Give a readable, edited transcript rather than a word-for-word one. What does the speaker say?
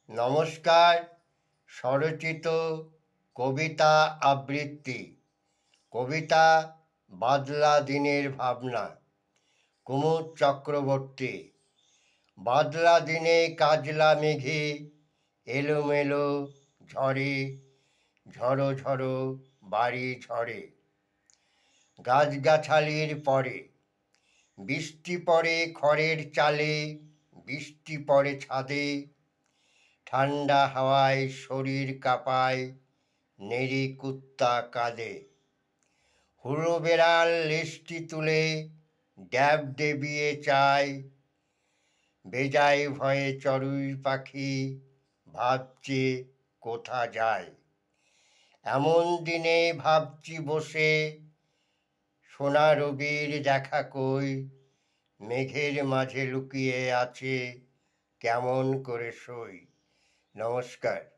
নমস্কার। স্বরচিত কবিতা আবৃত্তি। কবিতা বাদলা দিনের ভাবনা। কুমুদ চক্রবর্তী। বাদলা দিনে কাজলা মেঘে এলোমেলো ঝড়ে, ঝড়ো ঝড়ো বাড়ি ঝড়ে। গাছগাছালির পরে বৃষ্টি পড়ে, খড়ের চালে বৃষ্টি পড়ে ছাদে। ঠান্ডা হাওয়ায় শরীর কাঁপায়, নেড়ি কুত্তা কাঁদে। হুড়ো বেড়াল লেজটি তুলে ড্যাব ডেবিয়ে চায়। বেজায় ভয়ে চড়ুই পাখি ভাবছে কোথা যায়। এমন দিনে ভাবছি বসে, সোনা রবির দেখা কই। মেঘের মাঝে লুকিয়ে আছে কেমন করে সই। নমস্কার।